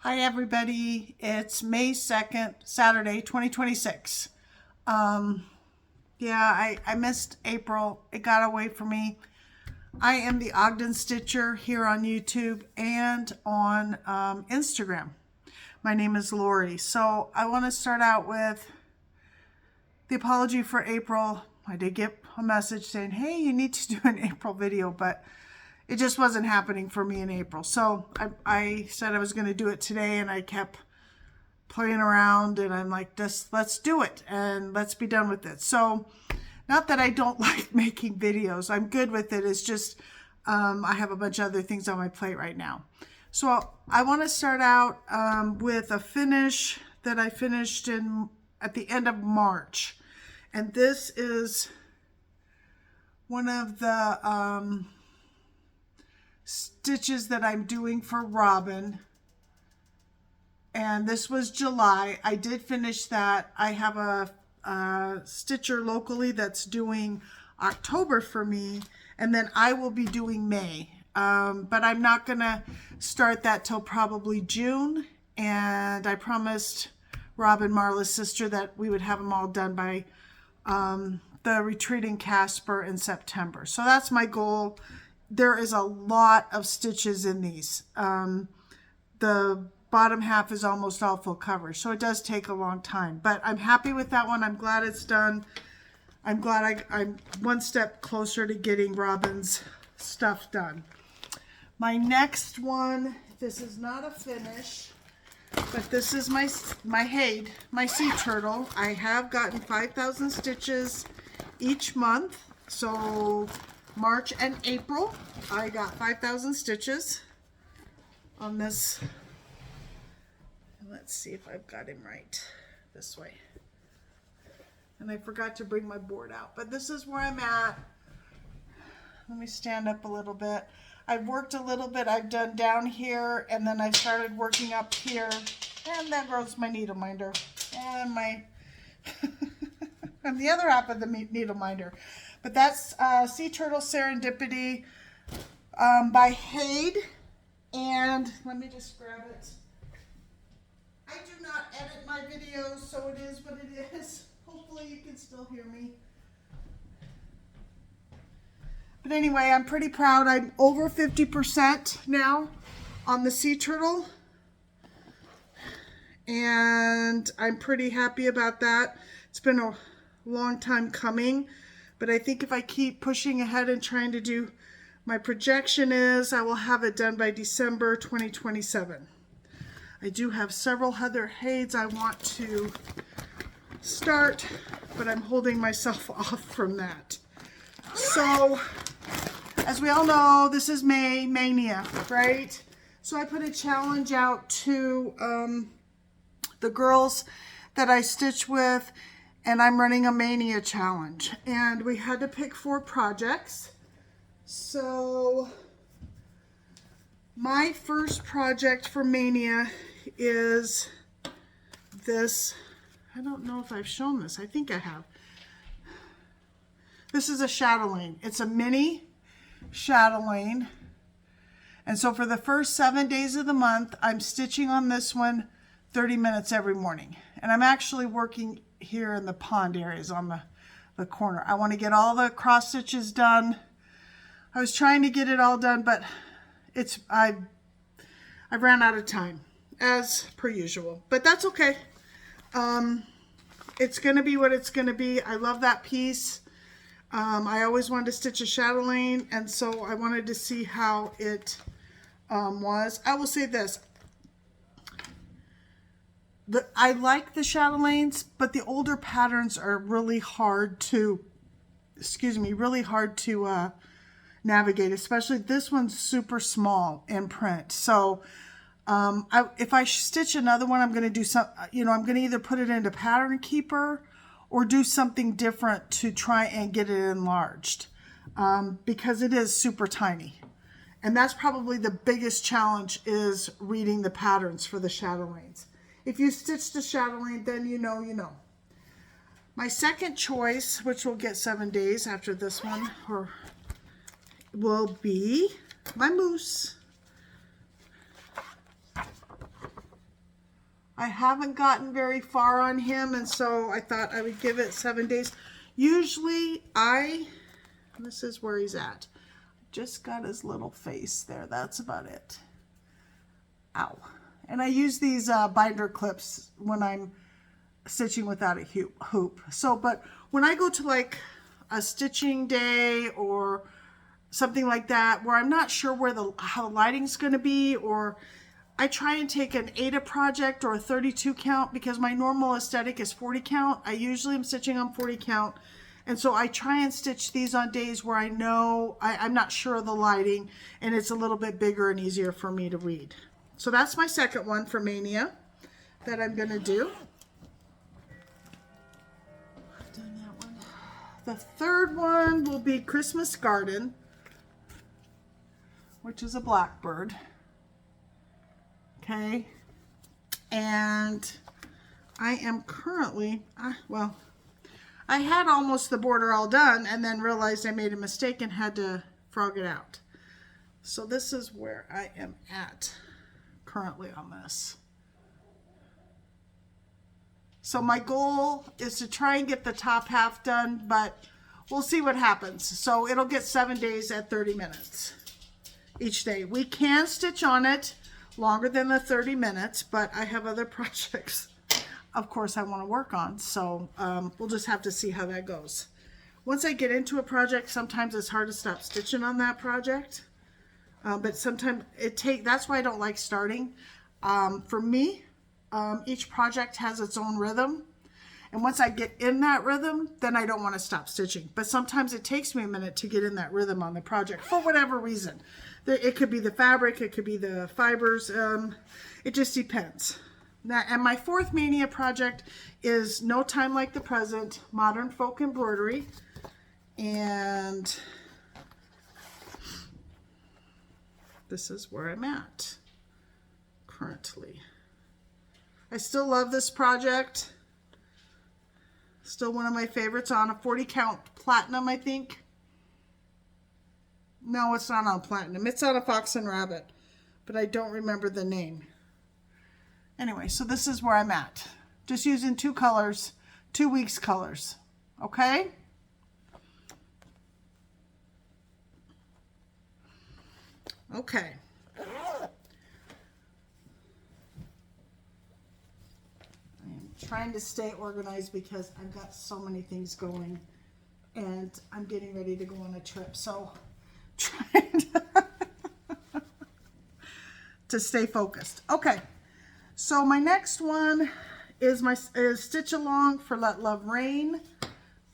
Hi everybody, it's May 2nd, Saturday, 2026. I missed April. It got away from me. I am the Ogden Stitcher here on YouTube and on Instagram. My name is Lori. So I want to start out with the apology for April. I did get a message saying, hey, you need to do an April video, but it just wasn't happening for me in April. So I said I was going to do it today, and I kept playing around, and I'm like, let's do it and let's be done with it. So not that I don't like making videos. I'm good with it. It's just I have a bunch of other things on my plate right now. So I want to start out with a finish that I finished at the end of March. And this is one of the stitches that I'm doing for Robin, and this was July. I did finish that. I have a stitcher locally that's doing October for me, and then I will be doing May, but I'm not gonna start that till probably June. And I promised Robin, Marla's sister, that we would have them all done by the retreat in Casper in September. So that's my goal. There is a lot of stitches in these. The bottom half is almost all full coverage, so it does take a long time. But I'm happy with that one. I'm glad it's done. I'm glad I'm one step closer to getting Robin's stuff done. My next one, this is not a finish, but this is my Hade, my sea turtle. I have gotten 5,000 stitches each month, so March and April, I got 5,000 stitches on this. Let's see if I've got him right this way. And I forgot to bring my board out, but this is where I'm at. Let me stand up a little bit. I've worked a little bit. I've done down here, and then I've started working up here. And there goes my needle minder and my and the other half of the needle minder. But that's Sea Turtle Serendipity by Hade. And let me just grab it. I do not edit my videos, so it is what it is. Hopefully you can still hear me. But anyway, I'm pretty proud. I'm over 50% now on the Sea Turtle. And I'm pretty happy about that. It's been a long time coming. But I think if I keep pushing ahead and trying to do, my projection is I will have it done by December 2027. I do have several other Hades I want to start, but I'm holding myself off from that. So, as we all know, this is Mania, right? So I put a challenge out to the girls that I stitch with, and I'm running a Mania challenge, and we had to pick 4 projects. So my first project for Mania is this. I don't know if I've shown this. I think I have. This is a chatelaine. It's a mini chatelaine, and so for the first 7 days of the month, I'm stitching on this one 30 minutes every morning, and I'm actually working here in the pond areas on the corner. I want to get all the cross stitches done. I was trying to get it all done, but I ran out of time, as per usual. But that's okay. It's going to be what it's going to be. I love that piece. I always wanted to stitch a chatelaine, and so I wanted to see how it was. I will say this. I like the chatelaines, but the older patterns are really hard to, navigate, especially this one's super small in print. So if I stitch another one, I'm going to do I'm going to either put it into Pattern Keeper or do something different to try and get it enlarged, because it is super tiny. And that's probably the biggest challenge, is reading the patterns for the chatelaines. If you stitch the chatelaine, then you know. My second choice, which will get 7 days after this one, will be my moose. I haven't gotten very far on him, and so I thought I would give it 7 days. Usually this is where he's at. Just got his little face there. That's about it. Ow. And I use these binder clips when I'm stitching without a hoop. So, but when I go to like a stitching day or something like that, where I'm not sure where how the lighting's going to be, or I try and take an Aida project or a 32 count, because my normal aesthetic is 40 count. I usually am stitching on 40 count. And so I try and stitch these on days where I know I'm not sure of the lighting and it's a little bit bigger and easier for me to read. So that's my second one for Mania that I'm going to do. Done that one. The third one will be Christmas Garden, which is a blackbird. Okay. And I am currently, well, I had almost the border all done and then realized I made a mistake and had to frog it out. So this is where I am at currently on this. So my goal is to try and get the top half done, but we'll see what happens. So it'll get 7 days at 30 minutes each day. We can stitch on it longer than the 30 minutes, but I have other projects, of course, I want to work on. So we'll just have to see how that goes. Once I get into a project, sometimes it's hard to stop stitching on that project. But sometimes that's why I don't like starting. For me, each project has its own rhythm. And once I get in that rhythm, then I don't want to stop stitching. But sometimes it takes me a minute to get in that rhythm on the project for whatever reason. It could be the fabric, it could be the fibers. It just depends. Now, and my fourth Mania project is No Time Like the Present, Modern Folk Embroidery. And this is where I'm at currently. I still love this project. Still one of my favorites, on a 40 count platinum, I think. No, it's not on platinum. It's on a Fox and Rabbit, but I don't remember the name. Anyway, so this is where I'm at. Just using 2 colors, 2 weeks colors. Okay? Okay. Trying to stay organized because I've got so many things going and I'm getting ready to go on a trip, so trying to stay focused. Okay, so my next one is Stitch Along for Let Love Rain.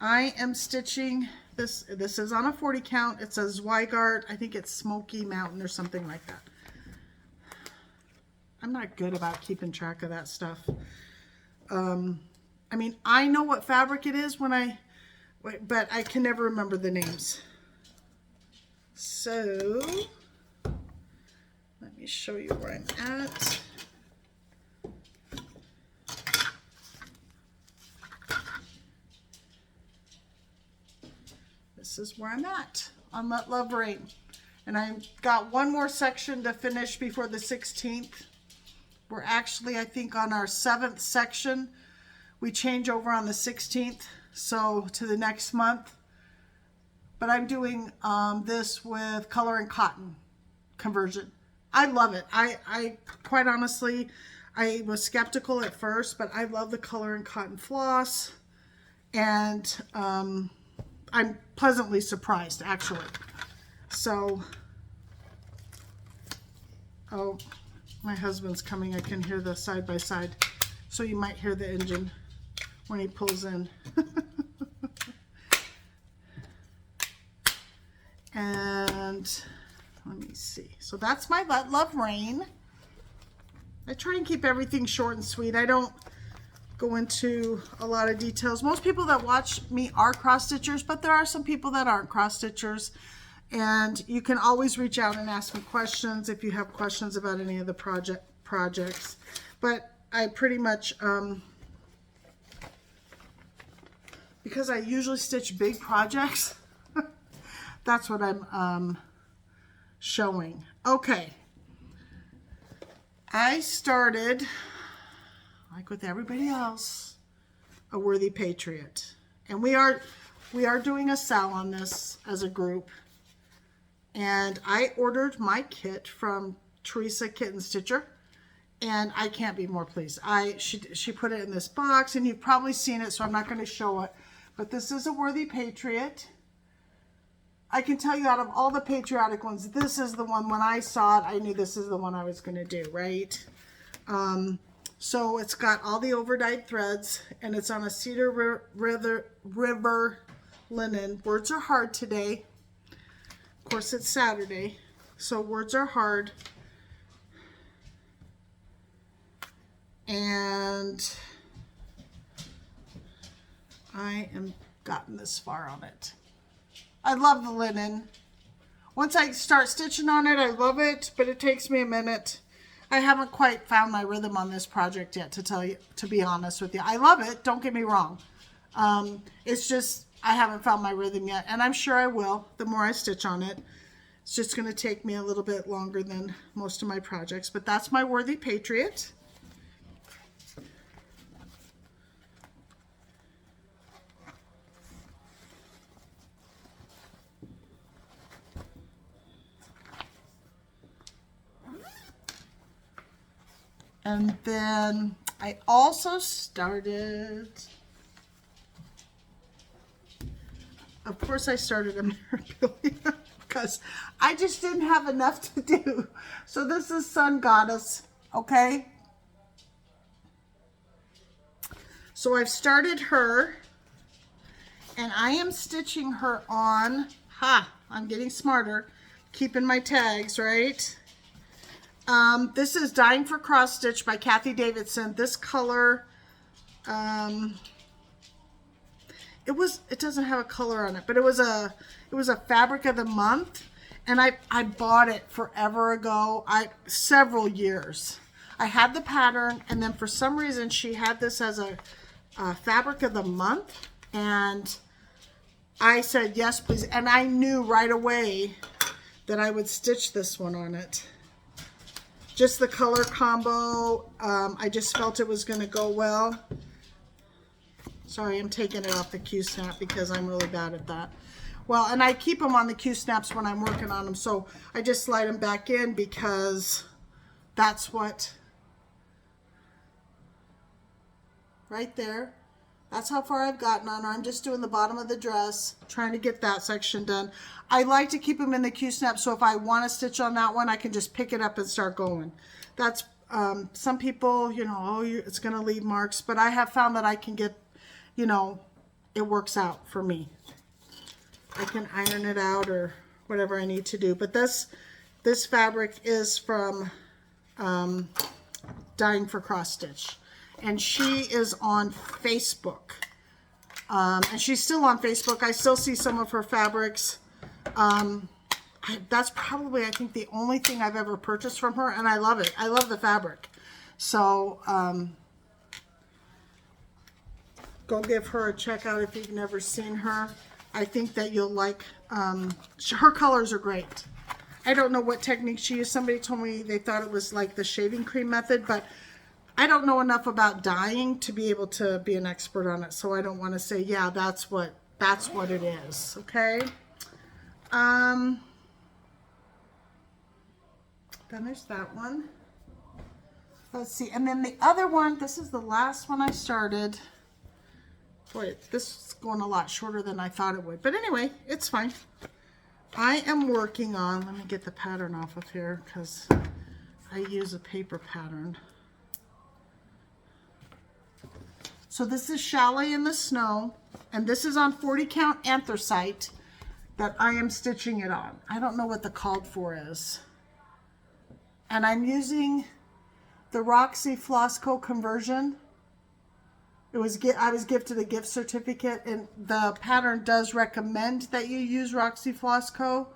I am stitching this is on a 40 count. It says Zweigart. I think it's Smoky Mountain or something like that. I'm not good about keeping track of that stuff. I mean, I know what fabric it is but I can never remember the names. So, let me show you where I'm at. This is where I'm at on Let Love Rain. And I've got one more section to finish before the 16th. We're actually, I think, on our 7th section. We change over on the 16th, so to the next month. But I'm doing this with color and cotton conversion. I love it. I quite honestly, I was skeptical at first, but I love the color and cotton floss. And I'm pleasantly surprised, actually. So, oh, my husband's coming. I can hear the side by side. So you might hear the engine when he pulls in. And let me see. So that's my Let Love Rain. I try and keep everything short and sweet. I don't go into a lot of details. Most people that watch me are cross stitchers, but there are some people that aren't cross stitchers. And you can always reach out and ask me questions if you have questions about any of the projects. But I pretty much, because I usually stitch big projects, that's what I'm showing. Okay. I started like with everybody else, a worthy patriot. And we are doing a sale on this as a group. And I ordered my kit from Teresa Kitten Stitcher, and I can't be more pleased. She put it in this box, and you've probably seen it, so I'm not going to show it. But this is a worthy patriot. I can tell you, out of all the patriotic ones, this is the one. When I saw it, I knew this is the one I was going to do, right? So it's got all the overdyed threads, and it's on a Cedar River linen. Words are hard today. Of course, it's Saturday, so words are hard. And I am gotten this far on it. I love the linen. Once I start stitching on it, I love it, but it takes me a minute. I haven't quite found my rhythm on this project yet, to be honest with you. I love it, don't get me wrong. It's just, I haven't found my rhythm yet, and I'm sure I will the more I stitch on it. It's just going to take me a little bit longer than most of my projects, but that's my worthy patriot. And then I also started, of course I started a Mirabilia because I just didn't have enough to do. So this is Sun Goddess, okay? So I've started her, and I am stitching her on, I'm getting smarter, keeping my tags, right? This is Dying for Cross Stitch by Kathy Davidson. This color, it doesn't have a color on it, but it was a fabric of the month, and I bought it forever ago, several years. I had the pattern, and then for some reason she had this as a fabric of the month, and I said yes please, and I knew right away that I would stitch this one on it. Just the color combo, I just felt it was going to go well. Sorry, I'm taking it off the Q-snap because I'm really bad at that. Well, and I keep them on the Q-snaps when I'm working on them, so I just slide them back in because that's what, right there. That's how far I've gotten on her. I'm just doing the bottom of the dress, trying to get that section done. I like to keep them in the Q-snap, so if I want to stitch on that one, I can just pick it up and start going. That's, some people, you know, oh, it's going to leave marks, but I have found that I can get, you know, it works out for me. I can iron it out or whatever I need to do. But this fabric is from Dying for Cross Stitch. And she is on Facebook. And she's still on Facebook. I still see some of her fabrics. That's probably, I think, the only thing I've ever purchased from her, and I love it. I love the fabric. So, go give her a check out if you've never seen her. I think that you'll like, her colors are great. I don't know what technique she used. Somebody told me they thought it was like the shaving cream method, but I don't know enough about dyeing to be able to be an expert on it, so I don't want to say, yeah, that's what it is, okay? Then there's that one. Let's see, and then the other one, this is the last one I started. Boy, this is going a lot shorter than I thought it would, but anyway, it's fine. I am working on, let me get the pattern off of here because I use a paper pattern. So this is Chalet in the Snow, and this is on 40 count anthracite that I am stitching it on. I don't know what the called for is. And I'm using the Roxy Flossco conversion. I was gifted a gift certificate, and the pattern does recommend that you use Roxy Flossco.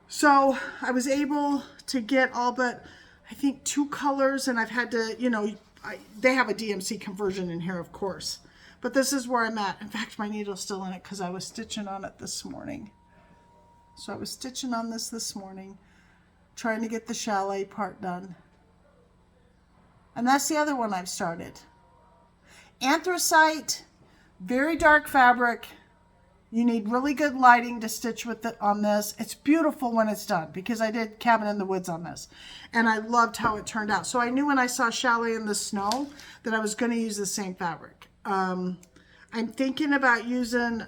So I was able to get all but, I think, 2 colors, and I've had to, you know, they have a DMC conversion in here, of course, but this is where I'm at. In fact, my needle's still in it because I was stitching on it this morning. So I was stitching on this morning, trying to get the chalet part done. And that's the other one I've started. Anthracite, very dark fabric. You need really good lighting to stitch with it on this. It's beautiful when it's done because I did Cabin in the Woods on this. And I loved how it turned out. So I knew when I saw Chalet in the Snow that I was going to use the same fabric. I'm thinking about using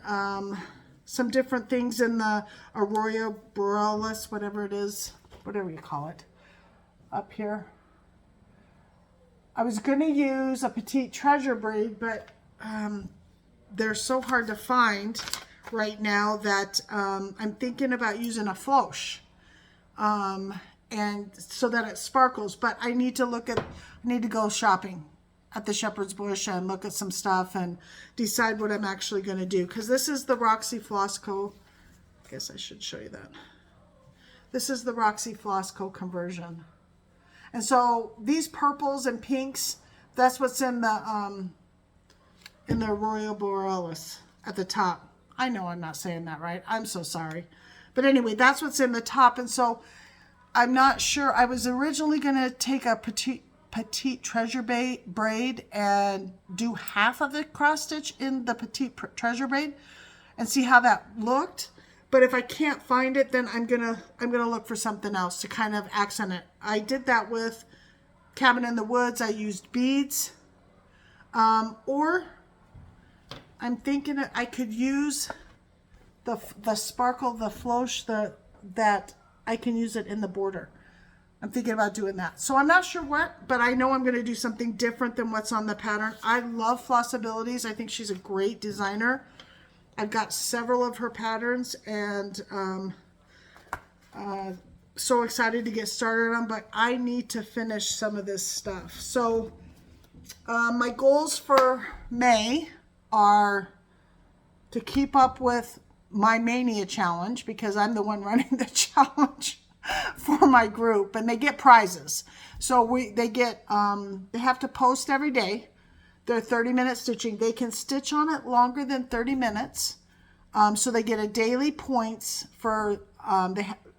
some different things in the Aurora Borealis, whatever it is, whatever you call it, up here. I was going to use a Petite Treasure braid, but they're so hard to find right now that I'm thinking about using a floche, and so that it sparkles. But I need to go shopping at the Shepherd's Bush and look at some stuff and decide what I'm actually going to do. Because this is the Roxy Floss Co. I guess I should show you that. This is the Roxy Floss Co. conversion. And so these purples and pinks, that's what's in the Aurora Borealis at the top. I know I'm not saying that right. I'm so sorry. But anyway, that's what's in the top. And so I'm not sure. I was originally going to take a Petite Treasure braid and do half of the cross stitch in the Petite Treasure braid and see how that looked. But if I can't find it, then I'm gonna look for something else to kind of accent it. I did that with Cabin in the Woods. I used beads, or I'm thinking that I could use the sparkle, the floche, that I can use it in the border. I'm thinking about doing that. So I'm not sure what, but I know I'm going to do something different than what's on the pattern. I love Flossabilities. I think she's a great designer. I've got several of her patterns, and so excited to get started on, but I need to finish some of this stuff. So my goals for May are to keep up with my Mania challenge, because I'm the one running the challenge for my group, and they get prizes. So they have to post every day. They're 30-minute stitching. They can stitch on it longer than 30 minutes. So they get a daily points for,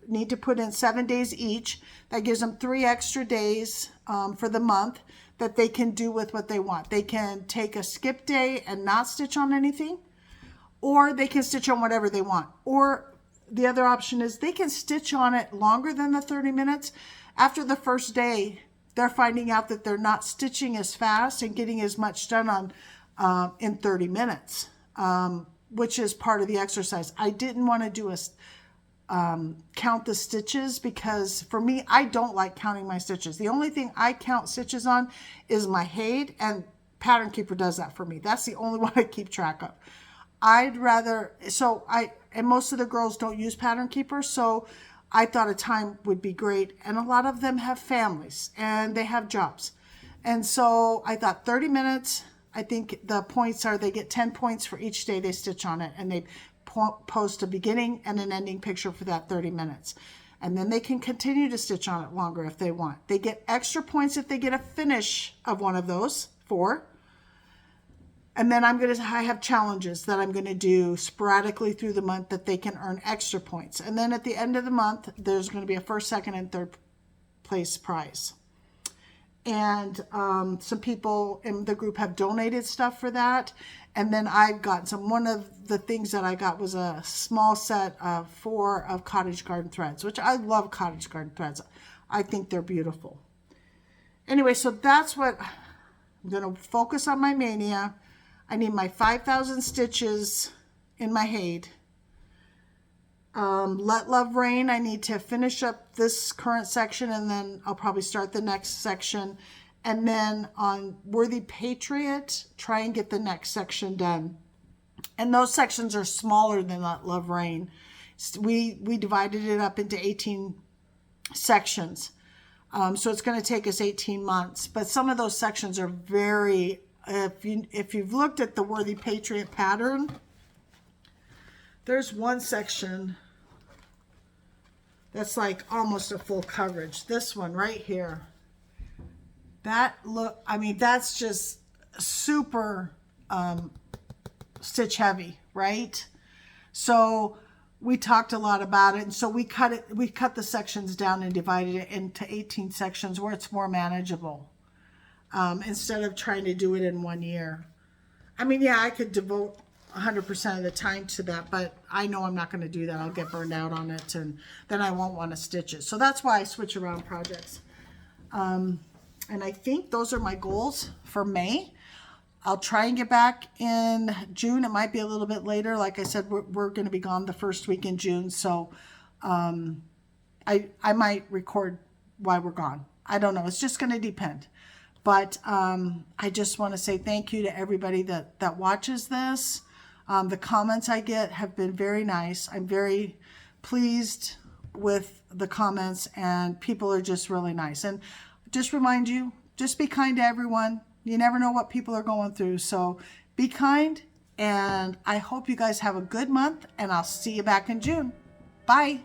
need to put in 7 days each. That gives them 3 extra days for the month that they can do with what they want. They can take a skip day and not stitch on anything, or they can stitch on whatever they want. Or the other option is they can stitch on it longer than the 30 minutes. After the first day, they're finding out that they're not stitching as fast and getting as much done on in 30 minutes, which is part of the exercise. I didn't want to do count the stitches, because for me, I don't like counting my stitches. The only thing I count stitches on is my Haid, and Pattern Keeper does that for me. That's the only one I keep track of. I'd rather, and most of the girls don't use Pattern Keeper, so I thought a time would be great. And a lot of them have families and they have jobs. And so I thought 30 minutes, I think the points are, they get 10 points for each day they stitch on it, and they post a beginning and an ending picture for that 30 minutes. And then they can continue to stitch on it longer if they want. They get extra points if they get a finish of one of those 4. And then I have challenges that I'm going to do sporadically through the month that they can earn extra points. And then at the end of the month, there's going to be a first, second, and third place prize. And some people in the group have donated stuff for that. And then I've got one of the things that I got was a small set of 4 of Cottage Garden threads, which I love Cottage Garden threads. I think they're beautiful. Anyway, so that's what I'm going to focus on my Mania. I need my 5,000 stitches in my Haid. Let Love Rain, I need to finish up this current section, and then I'll probably start the next section. And then on Worthy Patriot, try and get the next section done. And those sections are smaller than Let Love Rain. We divided it up into 18 sections. So it's going to take us 18 months. But some of those sections are very... If you've looked at the Worthy Patriot pattern, there's one section that's like almost a full coverage. This one right here. That's just super stitch heavy, right? So we talked a lot about it, and so we cut the sections down and divided it into 18 sections where it's more manageable. instead of trying to do it in 1 year. I mean, yeah, I could devote 100% of the time to that, but I know I'm not going to do that. I'll get burned out on it, and then I won't want to stitch it. So that's why I switch around projects. And I think those are my goals for May. I'll try and get back in June. It might be a little bit later. Like I said, we're going to be gone the first week in June, so I might record while we're gone. I don't know. It's just going to depend. But I just want to say thank you to everybody that watches this. The comments I get have been very nice. I'm very pleased with the comments, and people are just really nice. And just remind you, just be kind to everyone. You never know what people are going through. So be kind, and I hope you guys have a good month, and I'll see you back in June. Bye.